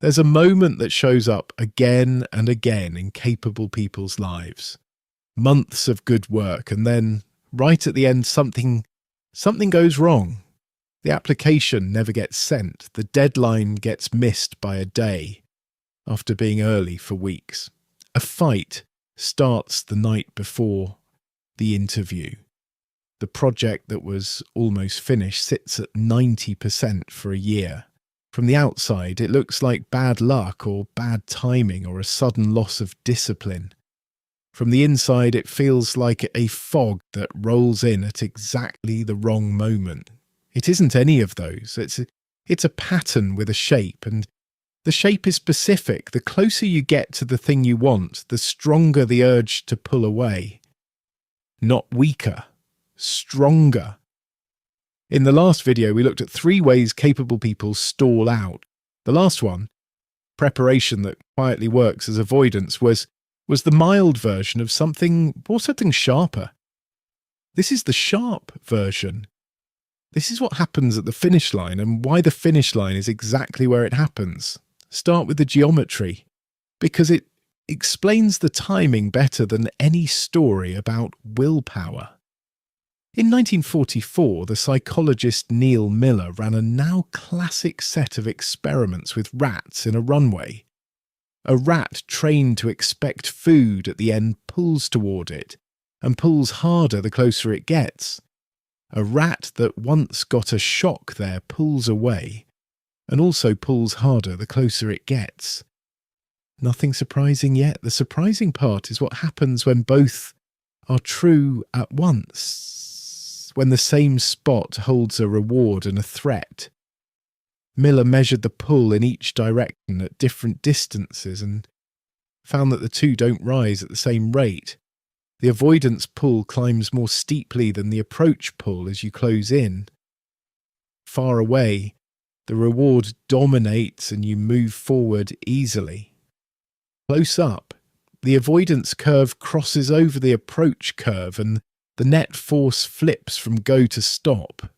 There's a moment that shows up again and again in capable people's lives. Months of good work, and then, right at the end, something goes wrong. The application never gets sent. The deadline gets missed by a day after being early for weeks. A fight starts the night before the interview. The project that was almost finished sits at 90% for a year. From the outside, it looks like bad luck or bad timing or a sudden loss of discipline. From the inside, it feels like a fog that rolls in at exactly the wrong moment. It isn't any of those. It's a pattern with a shape, and the shape is specific. The closer you get to the thing you want, the stronger the urge to pull away. Not weaker, stronger. In the last video, we looked at 3 ways capable people stall out. The last one, preparation that quietly works as avoidance, was the mild version of something sharper. This is the sharp version. This is what happens at the finish line, and why the finish line is exactly where it happens. Start with the geometry, because it explains the timing better than any story about willpower. In 1944, the psychologist Neil Miller ran a now classic set of experiments with rats in a runway. A rat trained to expect food at the end pulls toward it, and pulls harder the closer it gets. A rat that once got a shock there pulls away, and also pulls harder the closer it gets. Nothing surprising yet. The surprising part is what happens when both are true at once. When the same spot holds a reward and a threat. Miller measured the pull in each direction at different distances and found that the two don't rise at the same rate. The avoidance pull climbs more steeply than the approach pull as you close in. Far away, the reward dominates and you move forward easily. Close up, the avoidance curve crosses over the approach curve and the net force flips from go to stop.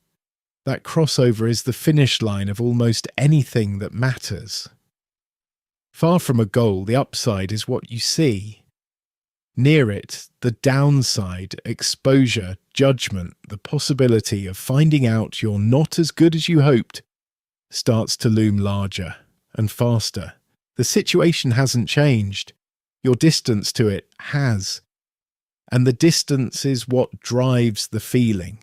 That crossover is the finish line of almost anything that matters. Far from a goal, the upside is what you see. Near it, the downside, exposure, judgment, the possibility of finding out you're not as good as you hoped, starts to loom larger and faster. The situation hasn't changed. Your distance to it has. And the distance is what drives the feeling.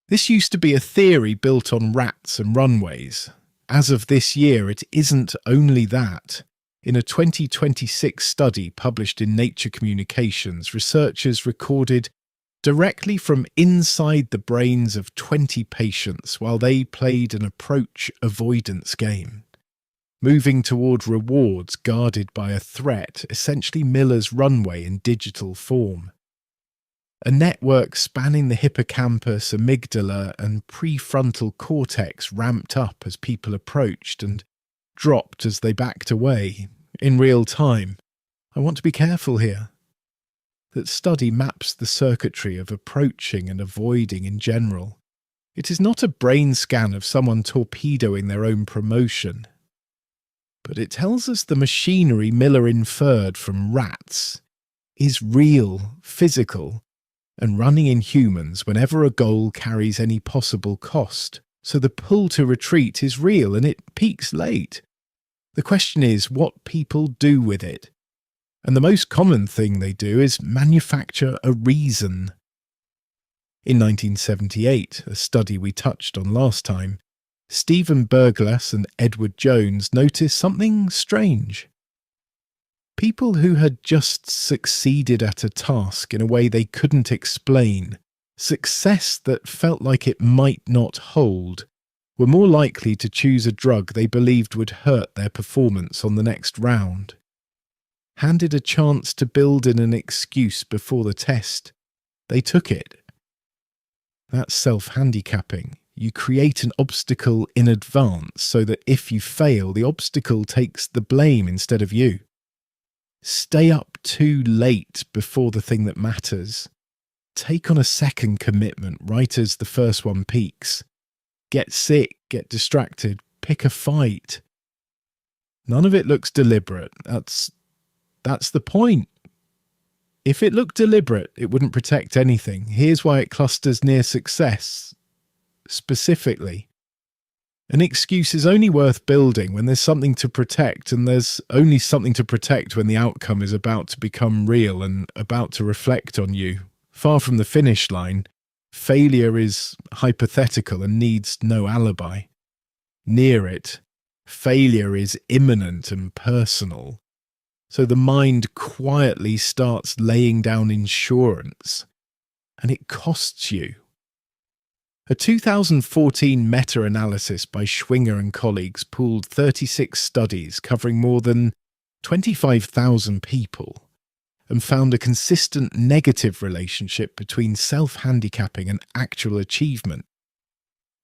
This used to be a theory built on rats and runways. As of this year, it isn't only that. In a 2026 study published in Nature Communications, researchers recorded directly from inside the brains of 20 patients while they played an approach avoidance game. Moving toward rewards guarded by a threat, essentially Miller's runway in digital form. A network spanning the hippocampus, amygdala, and prefrontal cortex ramped up as people approached and dropped as they backed away, in real time. I want to be careful here. That study maps the circuitry of approaching and avoiding in general. It is not a brain scan of someone torpedoing their own promotion. But it tells us the machinery Miller inferred from rats is real, physical, and running in humans whenever a goal carries any possible cost. So the pull to retreat is real and it peaks late. The question is what people do with it. And the most common thing they do is manufacture a reason. In 1978, a study we touched on last time, Stephen Berglas and Edward Jones noticed something strange. People who had just succeeded at a task in a way they couldn't explain, success that felt like it might not hold, were more likely to choose a drug they believed would hurt their performance on the next round. Handed a chance to build in an excuse before the test, they took it. That's self-handicapping. You create an obstacle in advance so that if you fail, the obstacle takes the blame instead of you. Stay up too late before the thing that matters. Take on a second commitment right as the first one peaks. Get sick, get distracted, pick a fight. None of it looks deliberate. That's the point. If it looked deliberate, it wouldn't protect anything. Here's why it clusters near success. Specifically, an excuse is only worth building when there's something to protect, and there's only something to protect when the outcome is about to become real and about to reflect on you. Far from the finish line, failure is hypothetical and needs no alibi. Near it, failure is imminent and personal. So the mind quietly starts laying down insurance, and it costs you. A 2014 meta-analysis by Schwinger and colleagues pooled 36 studies covering more than 25,000 people and found a consistent negative relationship between self-handicapping and actual achievement,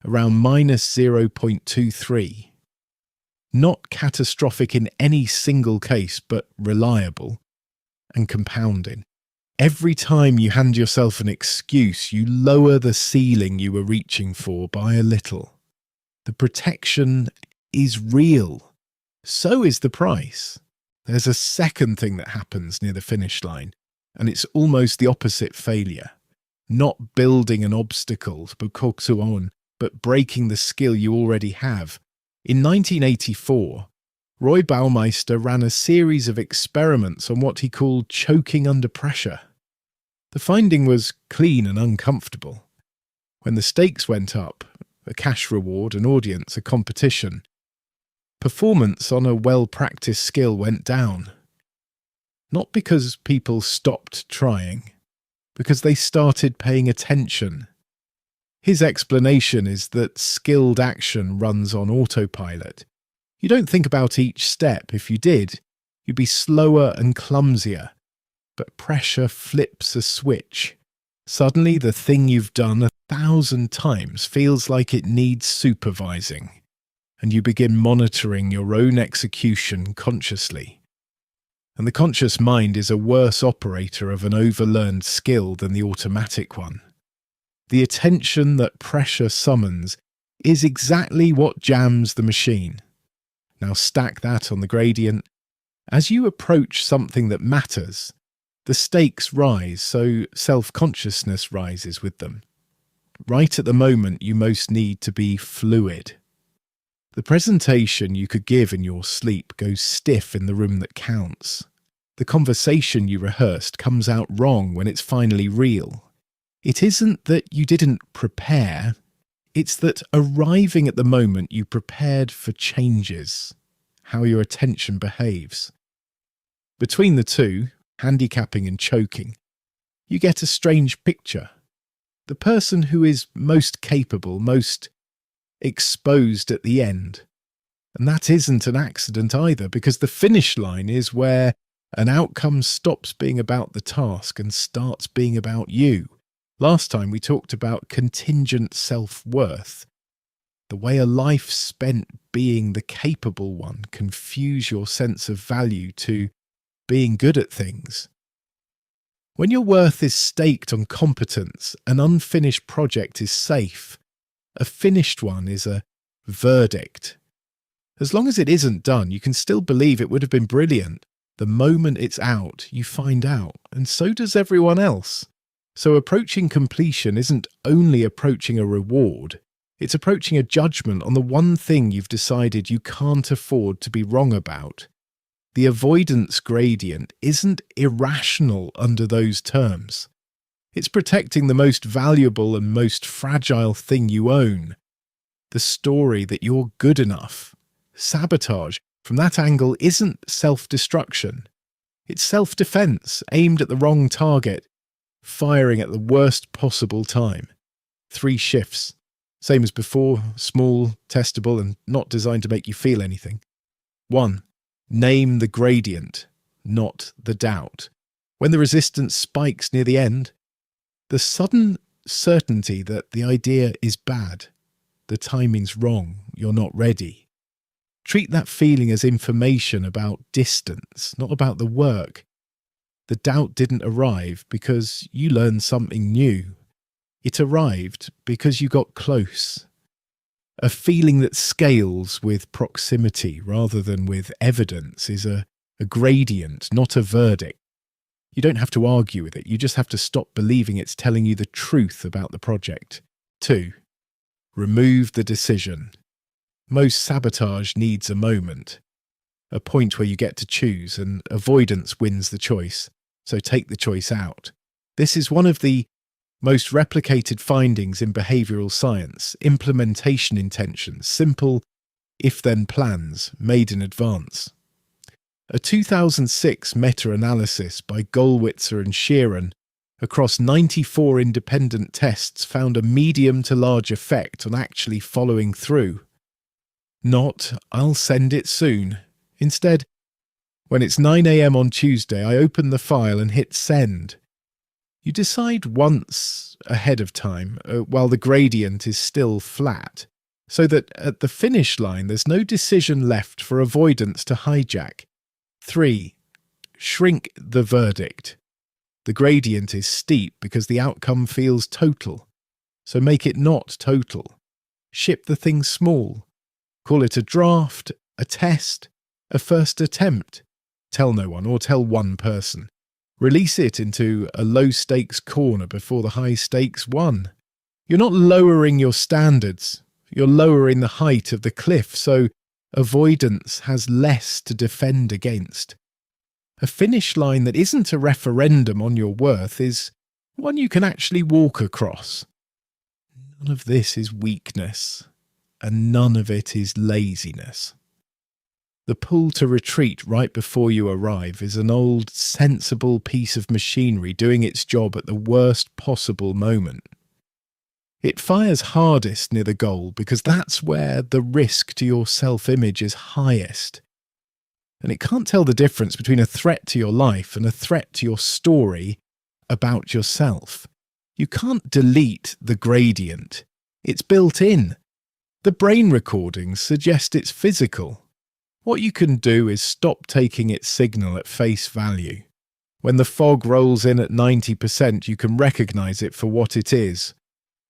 around minus 0.23. Not catastrophic in any single case, but reliable and compounding. Every time you hand yourself an excuse, you lower the ceiling you were reaching for by a little. The protection is real. So is the price. There's a second thing that happens near the finish line, and it's almost the opposite failure. Not building an obstacle, but breaking the skill you already have. In 1984, Roy Baumeister ran a series of experiments on what he called choking under pressure. The finding was clean and uncomfortable. When the stakes went up, a cash reward, an audience, a competition, performance on a well-practiced skill went down. Not because people stopped trying, because they started paying attention. His explanation is that skilled action runs on autopilot. You don't think about each step. If you did, you'd be slower and clumsier. But pressure flips a switch. Suddenly, the thing you've done 1,000 times feels like it needs supervising, and you begin monitoring your own execution consciously. And the conscious mind is a worse operator of an overlearned skill than the automatic one. The attention that pressure summons is exactly what jams the machine. Now stack that on the gradient. As you approach something that matters, the stakes rise, so self-consciousness rises with them. Right at the moment, you most need to be fluid. The presentation you could give in your sleep goes stiff in the room that counts. The conversation you rehearsed comes out wrong when it's finally real. It isn't that you didn't prepare, it's that arriving at the moment you prepared for changes, how your attention behaves. Between the two, handicapping and choking, you get a strange picture. The person who is most capable, most exposed at the end. And that isn't an accident either, because the finish line is where an outcome stops being about the task and starts being about you. Last time we talked about contingent self-worth, the way a life spent being the capable one can fuse your sense of value to being good at things. When your worth is staked on competence, an unfinished project is safe. A finished one is a verdict. As long as it isn't done, you can still believe it would have been brilliant. The moment it's out, you find out, and so does everyone else. So approaching completion isn't only approaching a reward, it's approaching a judgment on the one thing you've decided you can't afford to be wrong about. The avoidance gradient isn't irrational under those terms. It's protecting the most valuable and most fragile thing you own, the story that you're good enough. Sabotage, from that angle, isn't self-destruction. It's self-defense aimed at the wrong target, firing at the worst possible time. 3 shifts. Same as before, small, testable, and not designed to make you feel anything. 1. Name the gradient, not the doubt. When the resistance spikes near the end, the sudden certainty that the idea is bad, the timing's wrong, you're not ready. Treat that feeling as information about distance, not about the work. The doubt didn't arrive because you learned something new. It arrived because you got close. A feeling that scales with proximity rather than with evidence is a gradient, not a verdict. You don't have to argue with it. You just have to stop believing it's telling you the truth about the project. 2. Remove the decision. Most sabotage needs a moment, a point where you get to choose, and avoidance wins the choice. So take the choice out. This is one of the most replicated findings in behavioral science. Implementation intentions, simple if-then plans made in advance. A 2006 meta-analysis by Gollwitzer and Sheeran across 94 independent tests found a medium to large effect on actually following through. Not, "I'll send it soon." Instead, when it's 9 a.m. on Tuesday, I open the file and hit send. You decide once ahead of time, while the gradient is still flat, so that at the finish line there's no decision left for avoidance to hijack. 3. Shrink the verdict. The gradient is steep because the outcome feels total, so make it not total. Ship the thing small. Call it a draft, a test, a first attempt. Tell no one or tell one person. Release it into a low-stakes corner before the high-stakes one. You're not lowering your standards. You're lowering the height of the cliff, so avoidance has less to defend against. A finish line that isn't a referendum on your worth is one you can actually walk across. None of this is weakness, and none of it is laziness. The pull to retreat right before you arrive is an old, sensible piece of machinery doing its job at the worst possible moment. It fires hardest near the goal because that's where the risk to your self-image is highest. And it can't tell the difference between a threat to your life and a threat to your story about yourself. You can't delete the gradient. It's built in. The brain recordings suggest it's physical. What you can do is stop taking its signal at face value. When the fog rolls in at 90%, you can recognize it for what it is.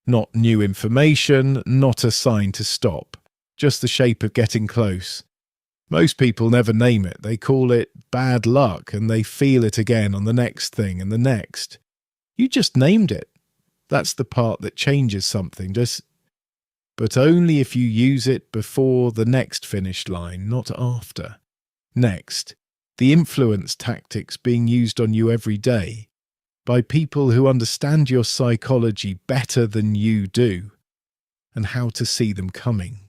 Not new information, not a sign to stop, just the shape of getting close. Most people never name it. They call it bad luck and they feel it again on the next thing and the next. You just named it. That's the part that changes something, but only if you use it before the next finish line, not after. Next, the influence tactics being used on you every day by people who understand your psychology better than you do, and how to see them coming.